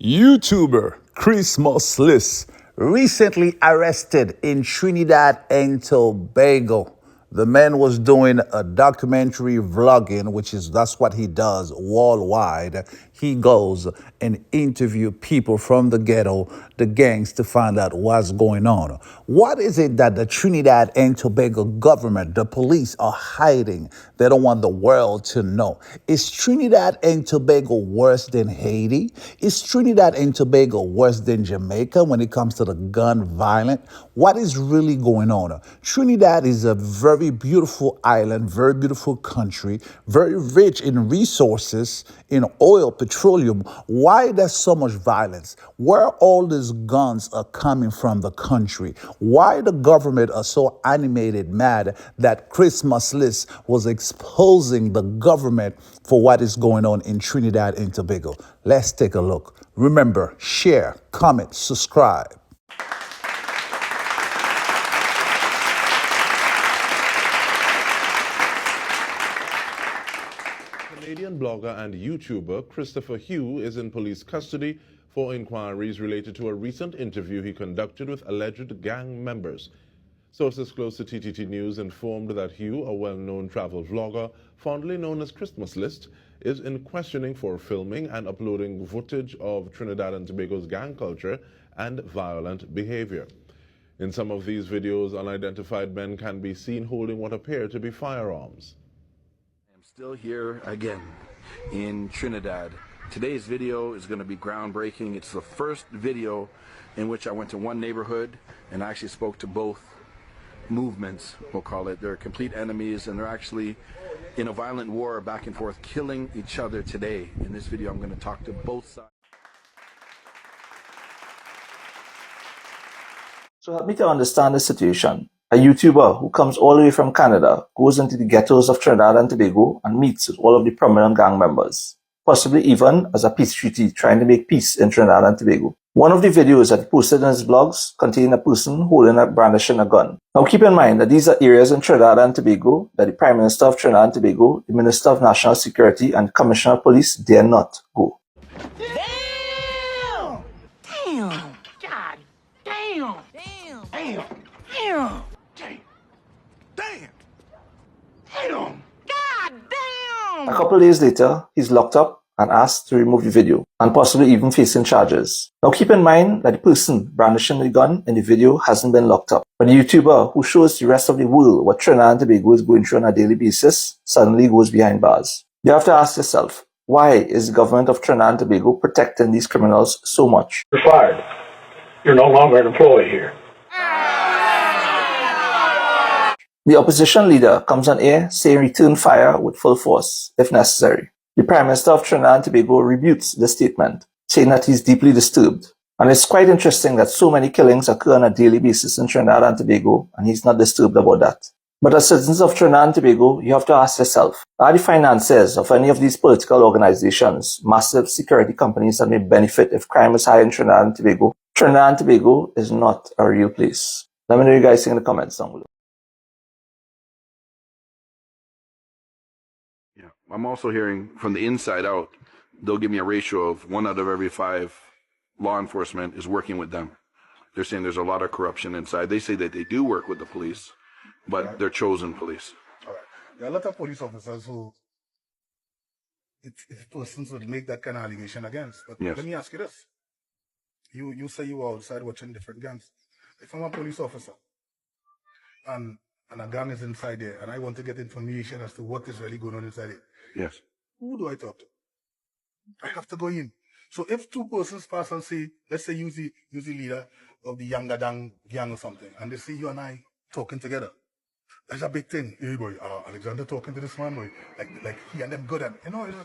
YouTuber Christmas List recently arrested in Trinidad and Tobago. The man was doing a documentary vlogging, that's what he does worldwide. He goes and interview people from the ghetto, the gangs, to find out what's going on. What is it that the Trinidad and Tobago government, the police, are hiding? They don't want the world to know. Is Trinidad and Tobago worse than Haiti? Is Trinidad and Tobago worse than Jamaica when it comes to the gun violence? What is really going on? Trinidad is a very beautiful island, very beautiful country, very rich in resources, in oil, petroleum. Why there's so much violence? Where all these guns are coming from the country? Why the government are so animated, mad that Christmas List was exposing the government for what is going on in Trinidad and Tobago? Let's take a look. Remember, share, comment, subscribe. Canadian blogger and YouTuber Christopher Hugh is in police custody for inquiries related to a recent interview he conducted with alleged gang members. Sources close to TTT News informed that Hugh, a well-known travel vlogger, fondly known as Christmas List, is in questioning for filming and uploading footage of Trinidad and Tobago's gang culture and violent behavior. In some of these videos, unidentified men can be seen holding what appear to be firearms. I'm still here again in Trinidad. Today's video is going to be groundbreaking. It's the first video in which I went to one neighborhood and I actually spoke to both movements, we'll call it. They're complete enemies and they're actually in a violent war back and forth, killing each other today. In this video, I'm going to talk to both sides. So help me to understand the situation. A YouTuber who comes all the way from Canada goes into the ghettos of Trinidad and Tobago and meets with all of the prominent gang members, possibly even as a peace treaty trying to make peace in Trinidad and Tobago. One of the videos that he posted in his blogs contained a person brandishing a gun. Now keep in mind that these are areas in Trinidad and Tobago that the Prime Minister of Trinidad and Tobago, the Minister of National Security and Commissioner of Police dare not go. Damn! Damn! God damn! Damn! Damn! Damn! Damn! Damn! God damn! A couple days later, he's locked up and asked to remove the video, and possibly even facing charges. Now keep in mind that the person brandishing the gun in the video hasn't been locked up, but the YouTuber who shows the rest of the world what Trinidad and Tobago is going through on a daily basis suddenly goes behind bars. You have to ask yourself, why is the government of Trinidad and Tobago protecting these criminals so much? You're fired. You're no longer an employee here. The opposition leader comes on air saying return fire with full force, if necessary. The Prime Minister of Trinidad and Tobago rebukes the statement, saying that he's deeply disturbed. And it's quite interesting that so many killings occur on a daily basis in Trinidad and Tobago, and he's not disturbed about that. But as citizens of Trinidad and Tobago, you have to ask yourself, are the finances of any of these political organizations, massive security companies that may benefit if crime is high in Trinidad and Tobago? Trinidad and Tobago is not a real place. Let me know what you guys think in the comments down below. I'm also hearing from the inside out, they'll give me a ratio of 1 out of every 5 law enforcement is working with them. They're saying there's a lot of corruption inside. They say that they do work with the police, but they're chosen police. All right. There are a lot of police officers who it's persons would make that kind of allegation against. But Yes. Let me ask you this. You say you were outside watching different gangs. If I'm a police officer and a gang is inside there and I want to get information as to what is really going on inside it, Yes. who do I talk to? I have to go in. So if 2 persons pass and say, let's say use the leader of the younger gang or something, and they see you and I talking together, that's a big thing. Hey boy, Alexander talking to this man, boy, like he and them good at,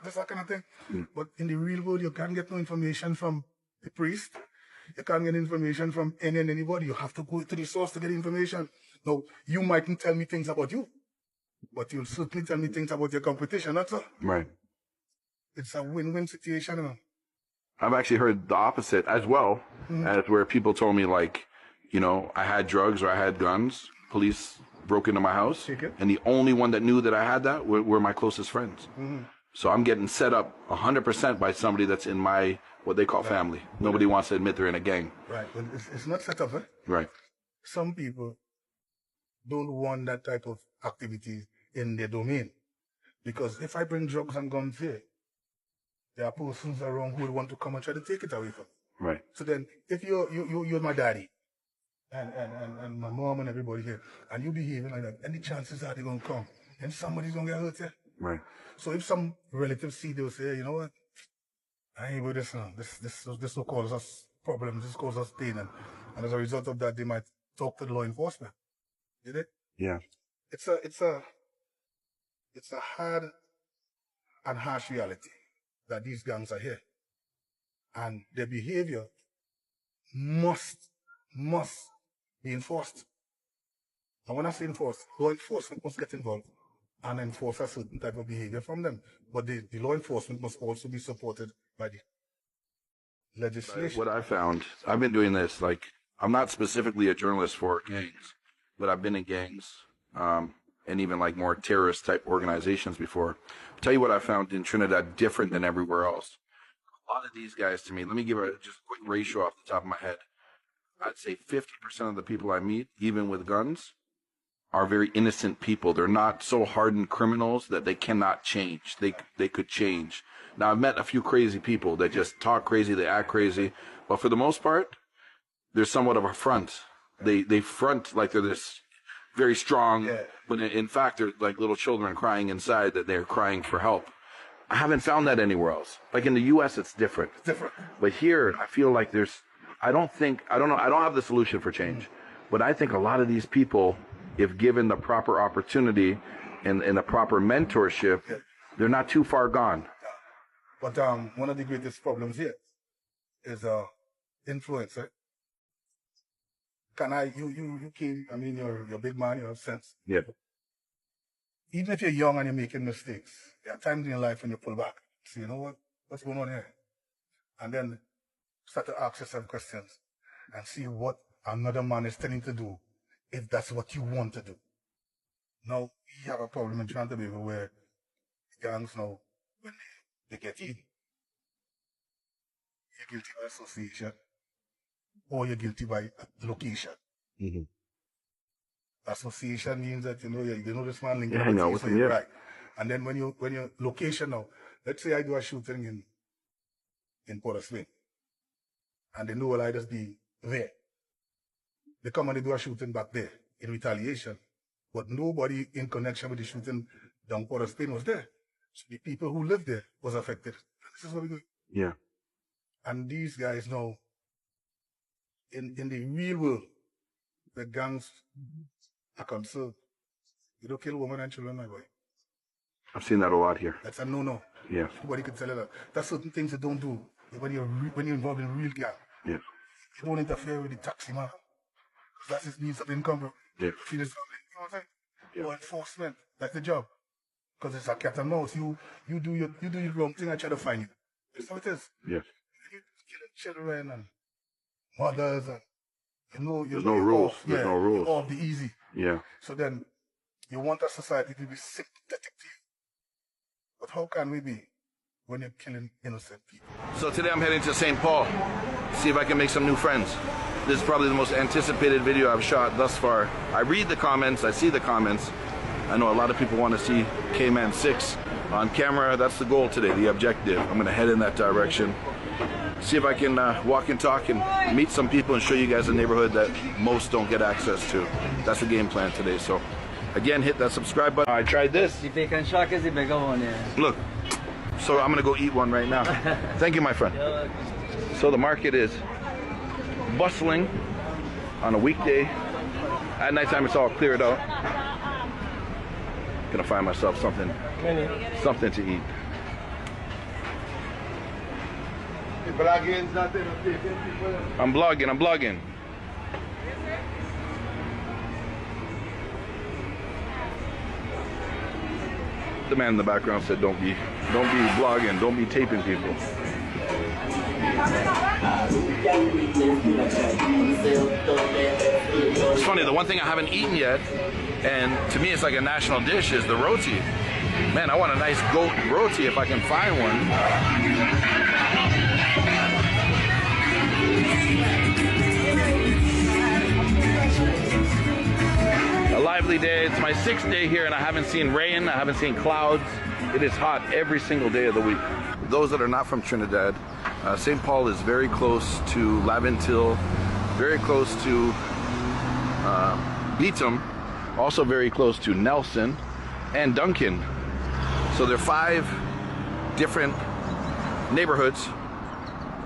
that's that kind of thing. But in the real world, you can't get no information from the priest. You can't get information from anybody. You have to go to the source to get information. Now, you mightn't tell me things about you, but you'll certainly tell me things about your competition, that's all. Right. It's a win-win situation, man. I've actually heard the opposite as well, as where people told me like, I had drugs or I had guns. Police broke into my house, and the only one that knew that I had that were my closest friends. So I'm getting set up 100% by somebody that's in my, what they call family. Nobody wants to admit they're in a gang. Right, but it's not set up, eh? Right. Some people don't want that type of activity in their domain. Because if I bring drugs and guns here, there are persons around who will want to come and try to take it away from me. Right. So then, if you're my daddy, and my mom and everybody here, and you behaving like that, any chances are they're going to come, and somebody's going to get hurt here. Right. So if some relatives see, they'll say, you know what, I ain't with this now. This will cause us problems, this causes us pain, and as a result of that, they might talk to the law enforcement. Did it? Yeah. It's a hard and harsh reality that these gangs are here. And their behavior must be enforced. And when I say enforced, law enforcement must get involved and enforce a certain type of behavior from them. But the law enforcement must also be supported by the legislation. What I found, I've been doing this, like, I'm not specifically a journalist for gangs, but I've been in gangs, and even like more terrorist type organizations before. I'll tell you what I found in Trinidad different than everywhere else. A lot of these guys, to me, let me give a just quick ratio off the top of my head. I'd say 50% of the people I meet, even with guns, are very innocent people. They're not so hardened criminals that they cannot change. They could change. Now, I've met a few crazy people that just talk crazy, they act crazy, but for the most part, they're somewhat of a front. They front like they're this very strong, but in fact, they're like little children crying inside that they're crying for help. I haven't found that anywhere else. Like in the U.S., it's different. It's different. But here, I feel like I don't have the solution for change, but I think a lot of these people, if given the proper opportunity and the proper mentorship, they're not too far gone. But one of the greatest problems here is influence, right? You came, I mean, you're a big man, you have sense. Yeah. Even if you're young and you're making mistakes, there are times in your life when you pull back. So you know what's going on here? And then start to ask yourself questions and see what another man is telling you to do if that's what you want to do. Now, we have a problem in Trinidad where gangs now, when they get in, you're guilty by association or you're guilty by location. Mm-hmm. Association means that, you know this man linked I know with him, yeah. Right. And then when you location now, let's say I do a shooting in Port of Spain, and they know will I just be there. They come and they do a shooting back there in retaliation, but nobody in connection with the shooting down Port of Spain was there. So the people who lived there was affected. This is what we do. Yeah. And these guys now, in the real world, the gangs are concerned. You don't kill women and children, my boy. I've seen that a lot here. That's a no-no. Yeah. Nobody can tell you that. There's certain things you don't do when you're involved in a real gang. Yeah. You don't interfere with the taxi man. Because that's his means of income. Yeah. See this, you know what I'm saying? Yeah. Or enforcement. That's the job. Because it's a cat and mouse. You do your wrong thing, I try to find you. That's how it is. Yeah. You killing children and mothers and there's no rules. There's no rules. Off the easy. Yeah. So then you want a society to be sympathetic to you. But how can we be when you're killing innocent people? So today I'm heading to St. Paul, see if I can make some new friends. This is probably the most anticipated video I've shot thus far. I read the comments, I see the comments. I know a lot of people want to see Kman 6 on camera. That's the goal today, the objective. I'm going to head in that direction. See if I can walk and talk and meet some people and show you guys a neighborhood that most don't get access to. That's the game plan today. So again, hit that subscribe button. I tried this. The bacon shark is the bigger one, yeah. Look, so I'm gonna go eat one right now. Thank you, my friend. So the market is bustling on a weekday. At nighttime, it's all cleared out. Gonna find myself something to eat. I'm blogging. The man in the background said, don't be blogging, don't be taping people. It's funny, the one thing I haven't eaten yet, and to me it's like a national dish, is the roti. Man, I want a nice goat roti if I can find one. A lively day. It's my 6th day here and I haven't seen rain, I haven't seen clouds. It is hot every single day of the week. Those that are not from Trinidad, St. Paul is very close to Laventil, very close to Beetham, also very close to Nelson and Duncan. So there are 5 different neighborhoods,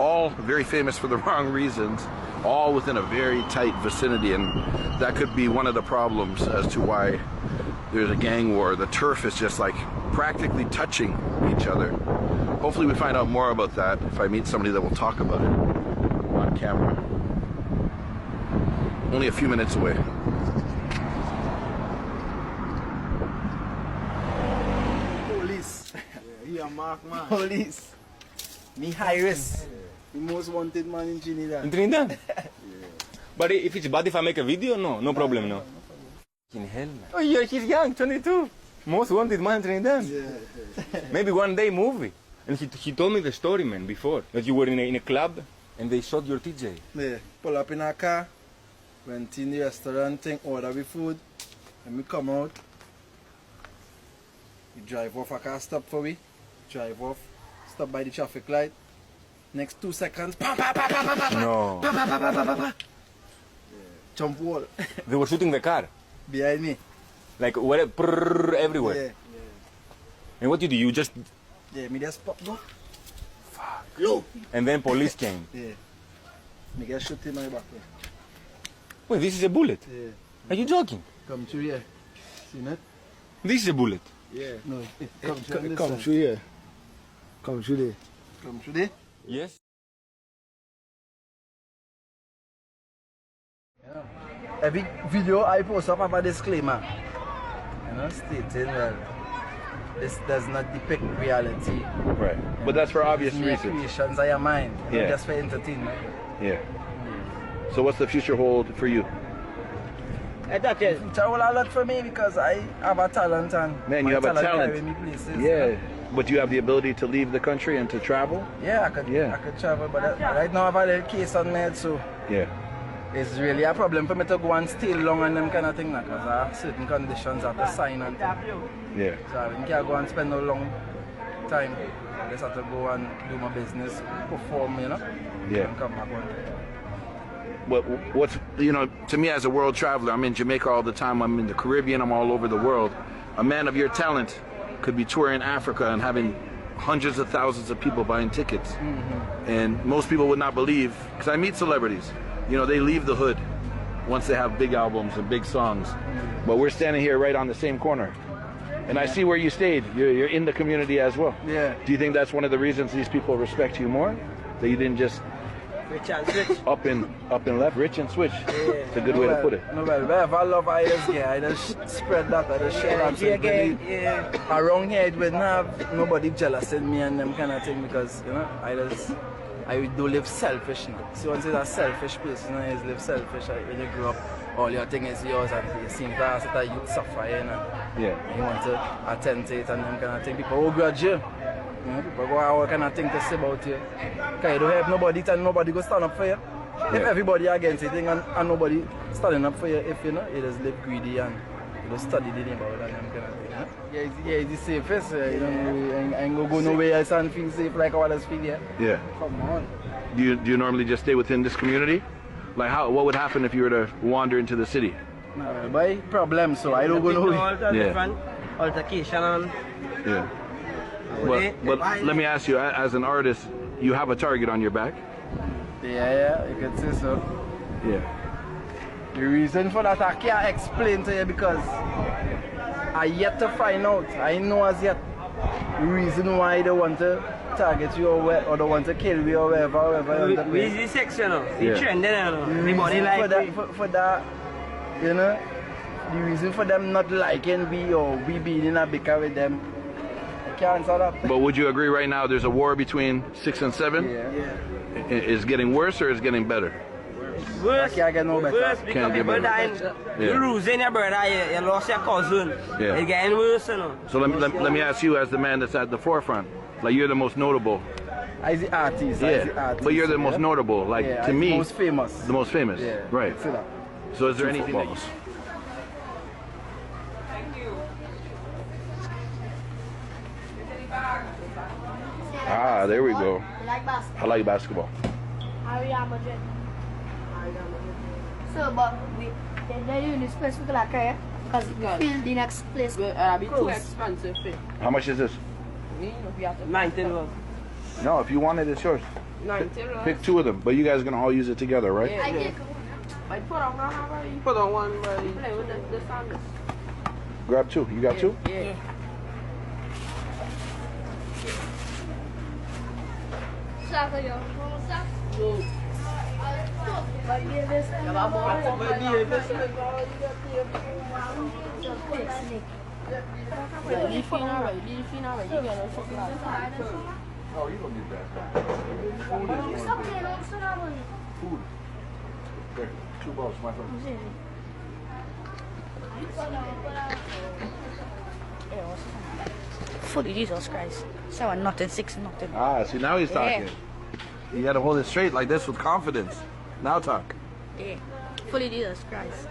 all very famous for the wrong reasons, all within a very tight vicinity, and that could be one of the problems as to why there's a gang war. The turf is just like practically touching each other. Hopefully we find out more about that if I meet somebody that will talk about it on camera. Only a few minutes away. Police. Yeah, Mark, man. Police. Me high risk. The most wanted man in Trinidad. In Trinidad? But if it's bad if I make a video, no problem, no. In hell, man. Oh, yeah, he's young, 22. Most wanted man in Trinidad. Yeah. Maybe one day movie. And he told me the story, man, before. That you were in a club and they shot your TJ. Yeah, pull up in a car, went in the restaurant, thing, order the food, and we come out. We drive off, a car stop for we. Drive off, stop by the traffic light. Next 2 seconds, pa pa pa pa pa pa pa. No. Pa pa pa pa pa pa pa. Jump wall. They were shooting the car. Behind me. Like whatever, everywhere. Yeah. And what did you do? You just... Yeah, me just pop go. Fuck. Yo. And then police came. Yeah. Me get shot in my back. Yeah. Wait, this is a bullet? Yeah. Are you joking? Come through here. See that? This is a bullet? Yeah. No, come through here. Come through there. Come through there? Yes. Yeah. Every video I post up have a disclaimer. You know, stating well, this does not depict reality. Right. But that's for obvious reasons. Creations of your mind. Yeah. Not just for entertainment. Yeah. So what's the future hold for you? Future hold a lot for me because I have a talent and man, you have a talent. carry me places, yeah. But you have the ability to leave the country and to travel? Yeah, I could travel, but right now I have a little case on me, so yeah. It's really a problem for me to go and stay long and them kind of thing because I have certain conditions I have to sign and thing. Yeah. So I can't go and spend no long time. I just have to go and do my business, perform, you know, yeah. And come back one day. What's, you know, to me as a world traveler, I'm in Jamaica all the time, I'm in the Caribbean, I'm all over the world. A man of your talent could be touring Africa and having hundreds of thousands of people buying tickets. Mm-hmm. And most people would not believe, because I meet celebrities, you know, they leave the hood once they have big albums and big songs. Mm-hmm. But we're standing here right on the same corner. And I see where you stayed. You're in the community as well. Yeah. Do you think that's one of the reasons these people respect you more? That you didn't just rich and switch. Up and left, rich and switch. Yeah. It's a good way to put it. No, well, wherever I love I just get, I just spread that, I just share that. Yeah. Around here, it wouldn't have nobody jealous in me and them kind of thing because, you know, I do live selfish now. So once it's a selfish place, you know, you live selfish. When you grow up, all your thing is yours and you seem to sit a youth suffer, you know. Yeah. You want to attend to it and them kind of thing. People will grudge you. You know, people go out kind of thing to say about you. Because you don't have nobody and nobody go stand up for you. Yeah. If everybody against it and nobody standing up for you, if you know, you just live greedy and you don't study the neighborhood and them kind of thing. Huh? Yeah, it's the safest. You don't ain't go nowhere else and feel safe like all others feel here. Yeah. Come on. Do you normally just stay within this community? Like what would happen if you were to wander into the city? By problem, so I don't go nowhere. Different altercation and yeah. But let me ask you, as an artist, you have a target on your back? Yeah, you can say so. Yeah. The reason for that I can't explain to you because I yet to find out. I know as yet the reason why they want to target you or they want to kill you or whatever. We is the sex, you know. It's trending, you know. Everybody like for that, you know, the reason for them not liking me or we being in a bicker with them, I can't answer that. But would you agree right now there's a war between 6 and 7? Yeah. Is it getting worse or is it getting better? Worse. I can't get no better. Worse because Can't get people better. dying. Yeah. You losing your brother, you lost your cousin. Yeah. It's getting worse, you know. So let me ask you, as the man that's at the forefront, like you're the most notable. I the artist. I the artist. But you're the most notable. Like Yeah, to me, the most famous. the most famous. Yeah. Right. See that? So is there anything that footballs. Ah, there we go. Like basketball. I like basketball. Real Madrid. So, but they're doing this specific like because feel the next place It'll be too close. expensive. How much is this? 19 was. No, if you want it, it's yours. 19 was. Pick two of them, but you guys are gonna all use it together, right? I get I put on one, you put on one, but you play with the sandals. Grab two. You got two? Yeah. soccer, yo. No. But yeah, this Yeah, but I'm going to be this. Oh, you don't need that. Food. There, 2 balls, my friend. Fully, Jesus Christ. 7 nothing, 6 nothing. Ah, see, now he's talking. Yeah. You gotta hold it straight like this with confidence. Now talk. Yeah. Fully, Jesus Christ.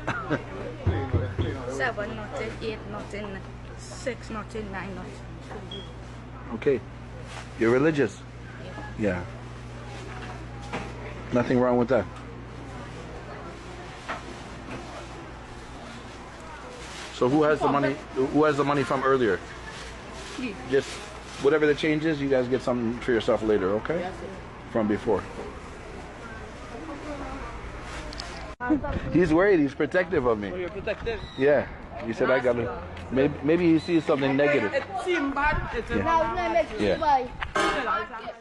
7 nothing, 8 nothing, 6 nothing, 9 nothing. Okay. You're religious? Yeah. Nothing wrong with that. So who has the money? Who has the money from earlier? Just whatever the change is, you guys get something for yourself later, okay? Yes, From before. He's worried. He's protective of me. You're protected. Yeah. He said I gotta. Maybe he sees something negative. It seemed bad. It's Yeah. Now, Yeah. bye.